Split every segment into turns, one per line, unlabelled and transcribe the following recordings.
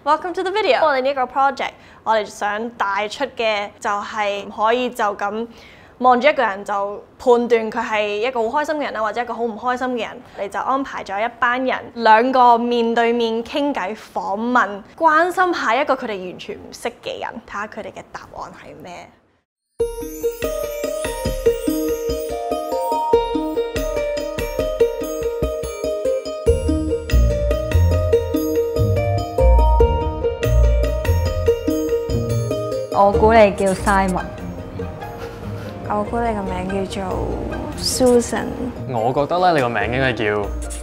Welcome to the video。我哋呢個 project， 我哋想帶出嘅就係唔可以就咁望住一個人就判斷佢係一個好開心嘅人啦，或者一個好唔開心嘅人。你就安排咗一班人兩個面對面傾偈訪問，關心下一個佢哋完全唔識嘅人，睇下佢哋嘅答案係咩。
我估你叫 Simon，
我估你個名叫做 Susan。
我覺得咧，你個名應該叫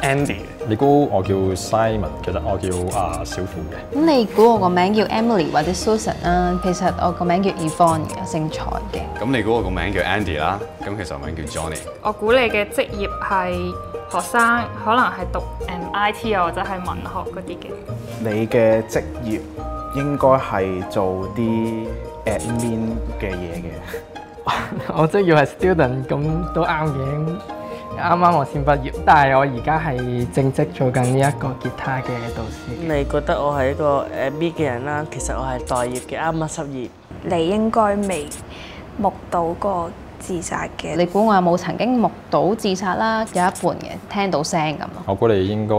Andy。
你估我叫 Simon， 其實我叫小富嘅。
咁你估我個名叫 Emily 或者 Susan 啊？其實我個名叫 Yvonne 嘅，姓蔡嘅。
咁你估我個名叫 Andy 啦，咁其實我名叫 Johnny。
我估你嘅職業係學生，可能係讀IT 啊，或者係文學嗰啲嘅。
你嘅職業應該係做啲 admin 嘅嘢嘅。
我職業係 student， 咁都啱嘅。啱啱我先畢業，但係我而家係正職做緊呢一個吉他嘅導師。
你覺得我係一個admin 嘅人啦，其實我係待業嘅，啱啱失業。
你應該未目睹過自殺嘅。
你估我有冇曾經目睹自殺啦？有一半嘅，聽到聲咁咯。
我估你應該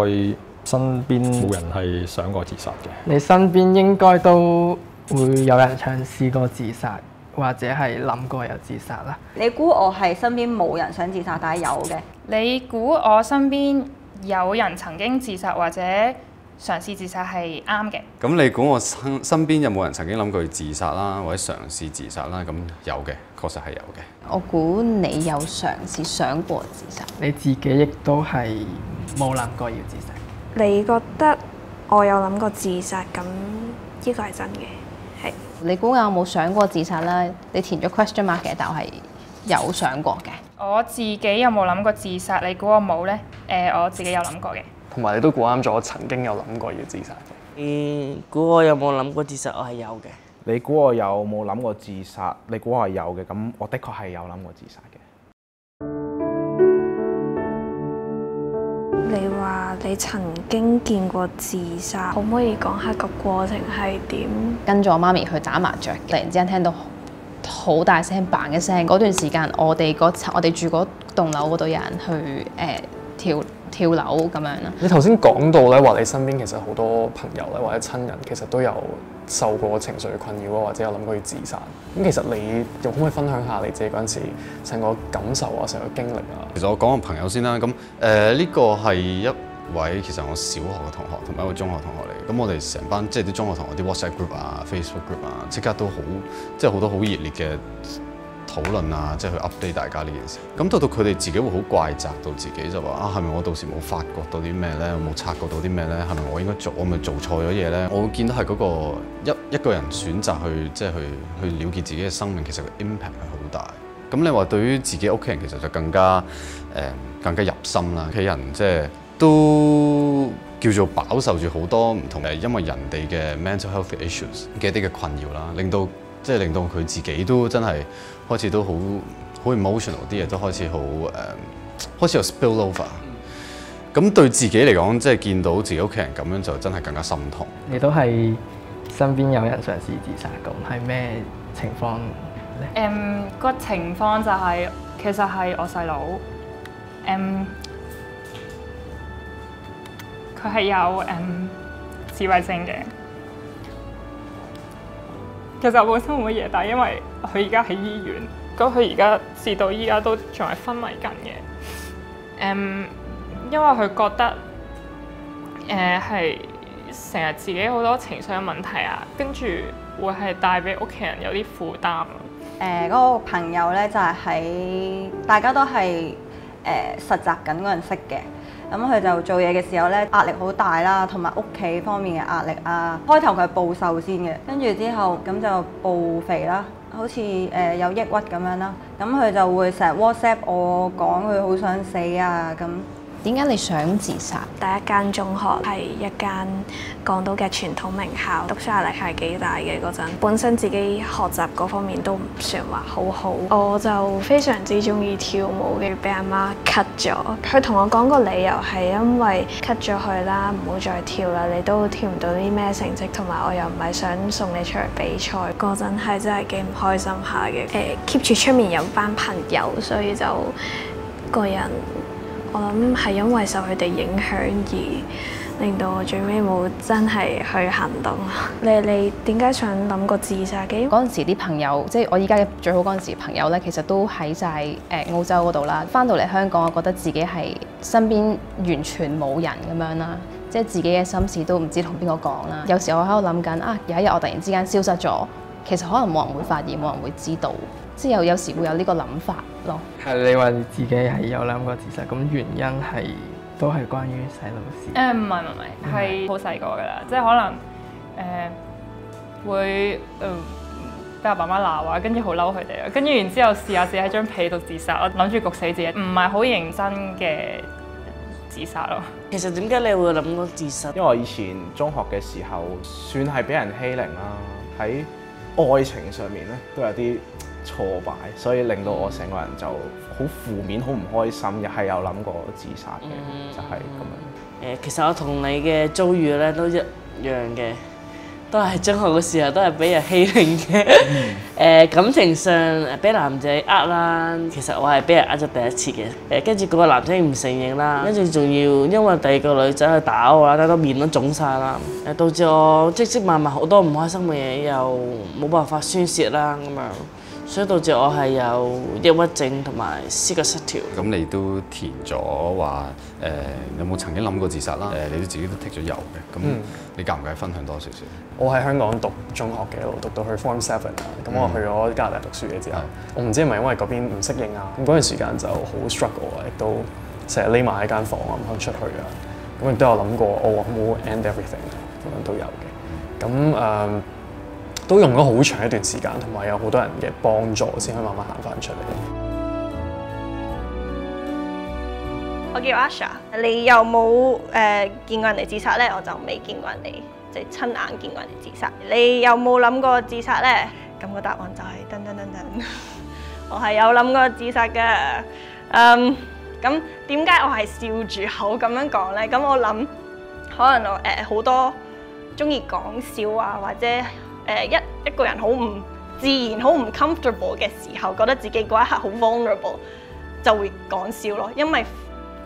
身邊冇人係想過自殺嘅。
你身邊應該都會有人嘗試過自殺，或者係諗過有自殺啦。
你估我係身邊冇人想自殺，但係有嘅？
你估我身邊有人曾經自殺或者嘗試自殺係啱嘅？
咁你估我身邊有冇人曾經諗過去自殺啦，或者嘗試自殺啦？咁有嘅，確實係有嘅。
我估你有嘗試想過自殺。
你自己亦都係冇諗過要自殺。
你覺得我有諗過自殺，咁呢個係真嘅，係。
你估我有冇想過自殺啦？你填咗 question mark 嘅，但我係有想過嘅。
我自己有冇諗過自殺？你估我冇呢？我自己有諗過嘅。
同埋你都估啱咗，我曾經有諗過要自殺嘅。
估我有冇諗過自殺？我係有嘅。
你估我有冇諗過自殺？你估我係有嘅，咁我的確係有諗過自殺嘅。
你話你曾經見過自殺，可唔可以講下個過程係點？
跟咗我媽咪去打麻雀，突然之間聽到好大聲嘭一聲，嗰段時間我哋住嗰棟樓嗰度有人去跳樓咁樣啦。
你頭先講到咧話，你身邊其實好多朋友咧或者親人其實都有受過情緒嘅困擾啊，或者有諗過要自殺。咁其實你又可唔可以分享下你自己嗰陣時成個感受啊，成個經歷啊？
其實我講個朋友先啦，咁呢個係一位其實我小學嘅同學同埋一個中學同學嚟。咁我哋成班即係啲中學同學啲 WhatsApp group 啊、Facebook group 啊，即刻都好即係好多好熱烈嘅討論啊，即係去 update 大家呢件事。咁到佢哋自己會好怪責到自己，就話啊，係咪我到時冇發覺到啲咩咧？冇察覺到啲咩咧？係咪我應該我咪做錯咗嘢咧？我會見到係嗰個一個人選擇去即係去了結自己嘅生命，其實個 impact 係好大。咁你話對於自己屋企人其實就更加入心啦。屋企人即係都叫做飽受住好多唔同因為人哋嘅 mental health issues 嘅一啲嘅困擾啦，令到佢自己都真係開始都好 emotional 啲嘢都開始開始有 spill over。咁對自己嚟講，即係見到自己屋企人咁樣就真係更加心痛。
你都係身邊有人嘗試自殺咁，係咩情況咧？
個情況就係其實係我細佬，佢係有自閉症嘅。其實我本身冇乜嘢，但係因為佢而家喺醫院，咁佢而家至到依家都仲係昏迷緊嘅。因為佢覺得係成日自己好多情緒嘅問題啊，跟住會係帶俾屋企人有啲負擔。
嗰個朋友咧就係喺大家都係實習緊嗰陣識嘅。咁佢就做嘢嘅時候咧，壓力好大啦，同埋屋企方面嘅壓力啊。開頭佢係暴瘦先嘅，跟住之後咁就暴肥啦，好似有抑鬱咁樣啦。咁佢就會成日 WhatsApp 我講佢好想死啊咁。
點解你想自殺？
第一間中學係一間港島嘅傳統名校，讀書壓力係幾大嘅嗰陣。本身自己學習嗰方面都唔算話好好，我就非常之中意跳舞嘅，俾阿媽 cut 咗。佢同我講個理由係因為 cut 咗佢啦，唔好再跳啦，你都跳唔到啲咩成績，同埋我又唔係想送你出嚟比賽。嗰陣係真係幾唔開心下嘅。keep 住出面有班朋友，所以就個人。我諗係因為受佢哋影響而令到我最尾冇真係去行動。你點解想諗過自殺嘅？
嗰陣時啲朋友，即係我依家嘅最好嗰陣時朋友咧，其實都喺晒澳洲嗰度啦。翻到嚟香港，我覺得自己係身邊完全冇人咁樣啦，即係自己嘅心事都唔知同邊個講啦。有時我喺度諗緊啊，有一日我突然之間消失咗，其實可能冇人會發現，冇人會知道。即係有時會有呢個諗法咯。
係你話自己係有諗過自殺，咁原因係都係關於細路事。
唔係，係好細個㗎啦，即係可能會俾阿爸媽鬧啊，跟住好嬲佢哋啊，跟住然之後試下喺張被度自殺，我諗住焗死自己，唔係好認真嘅自殺咯。
其實點解你會諗過自殺？
因為我以前中學嘅時候算係俾人欺凌啦，喺愛情上面咧都有啲挫敗，所以令到我成個人就好負面、好唔開心，又係有諗過自殺嘅，就係咁樣。
其實我同你嘅遭遇咧都一樣嘅，都係中學嘅時候都係俾人欺凌嘅。感情上俾男仔呃啦，其實我係俾人呃咗第一次嘅。跟住嗰個男仔唔承認啦，跟住仲要因為第二個女仔去打我啦，打到面都腫晒啦，導致我積積埋埋好多唔開心嘅嘢，又冇辦法宣泄啦咁樣。所以導致我係有抑鬱症同埋思覺失調。
咁你都填咗話有冇曾經諗過自殺啦？你都自己都剔咗有嘅。咁你介唔介意分享多少少？
我喺香港讀中學嘅，一路讀到去 Form 7啊。咁我去咗加拿大讀書嘅之後，我唔知係咪因為嗰邊唔適應啊。咁嗰段時間就好 struggle 啊，亦都成日匿埋喺間房啊，唔肯出去啊。咁亦都有諗過，我可唔可以 end everything 咁樣都有嘅。咁都用咗好長一段時間，同埋有好多人嘅幫助，先可以慢慢行翻出嚟。
我叫 Asha， 你有冇見過人哋自殺咧？我就未見過人哋即係親眼見過人哋自殺。你有冇諗過自殺咧？咁個答案就係噔噔噔噔，我係有諗過自殺嘅。咁點解我係笑住口咁樣講咧？咁我諗可能我好多中意講笑啊，或者一個人好唔自然、好唔 comfortable 嘅時候，覺得自己嗰一刻好 vulnerable， 就會講笑咯。因為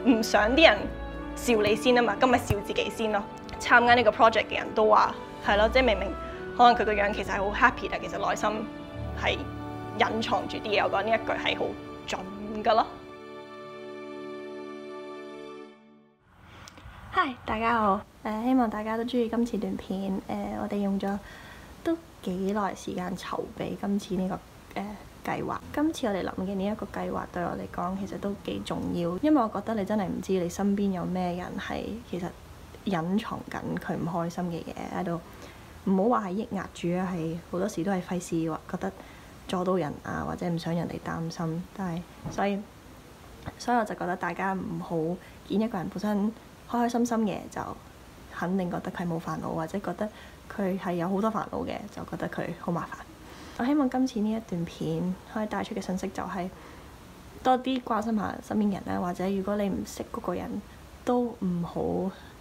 唔想啲人笑你先啊嘛，咁咪笑自己先咯。參加呢個 project 嘅人都話係咯，即係明明可能佢個樣其實係好 happy，但其實內心係隱藏住啲嘢。我覺得呢一句係好準㗎咯。Hi， 大家好，希望大家都中意今次段片。我哋用咗都幾耐時間籌備今次呢個計劃。今次我哋諗嘅呢一個計劃對我嚟講其實都幾重要，因為我覺得你真係唔知你身邊有咩人係其實隱藏緊佢唔開心嘅嘢喺度。唔好話係抑壓住啊，係好多時都係費事或覺得阻到人啊，或者唔想人哋擔心。但係所以我就覺得大家唔好見一個人本身開開心心嘅就肯定覺得佢冇煩惱，或者覺得佢係有好多煩惱嘅就覺得佢好麻煩。我希望今次呢一段片可以帶出嘅信息就係多啲關心下身邊人啦，或者如果你唔識嗰個人都唔好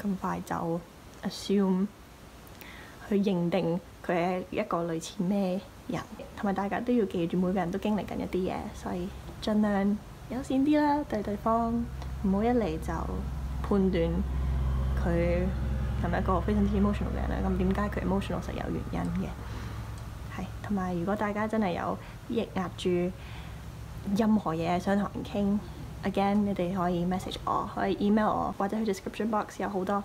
咁快就 assume 去認定佢係一個類似咩人，同埋大家都要記住每個人都經歷緊一啲嘢，所以盡量友善啲啦，對對方唔好一嚟就判斷佢係咪一個非常之 emotional 嘅人咧。咁點解佢 emotional 實有原因嘅。係，同埋如果大家真係有抑壓住任何嘢想同人傾 ，again 你哋可以 message 我，可以 email 我，或者去 description box 有好多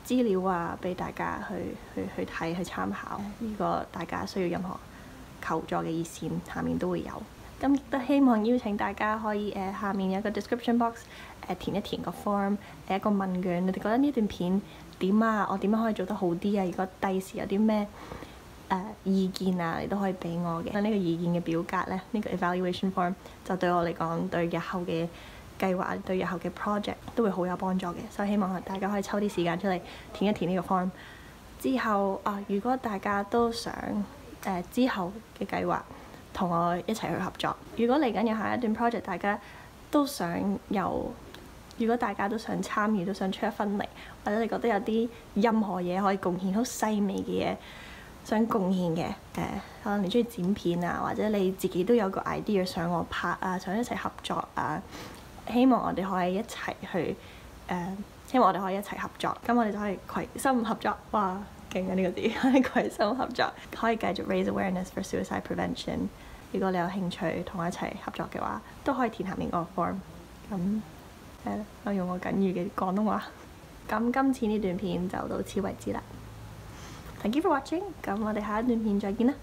資料啊，俾大家去睇去參考。如果大家需要任何求助嘅意見，下面都會有。咁亦都希望邀請大家可以下面有一個 description box，填一填個 form， 一個問卷。你哋覺得呢段片點啊？我點樣可以做得好啲啊？如果第時有啲咩意見啊，你都可以俾我嘅。呢個意見嘅表格咧，呢個 evaluation form 就對我嚟講，對日後嘅計劃對日後嘅 project 都會好有幫助嘅，所以希望大家可以抽啲時間出嚟填一填呢個 form。之後如果大家都想之後嘅計劃同我一齊去合作，如果嚟緊有下一段 project 大家都想如果大家都想參與，都想出一分力，或者你覺得有啲任何嘢可以貢獻，好細微嘅嘢想貢獻嘅，可能你中意剪片啊，或者你自己都有個 idea 想我拍啊，想一齊合作啊，希望我哋可以一齊去希望我哋可以一齊合作，咁我哋就可以攜心合作。哇，勁啊呢個字，可以攜心合作，可以繼續 raise awareness for suicide prevention。如果你有興趣同我一齊合作嘅話，都可以填下面個 form。咁我用我僅餘嘅廣東話。咁今次呢段片就到此為止啦。Thank you for watching。咁我哋下一段片再見啦。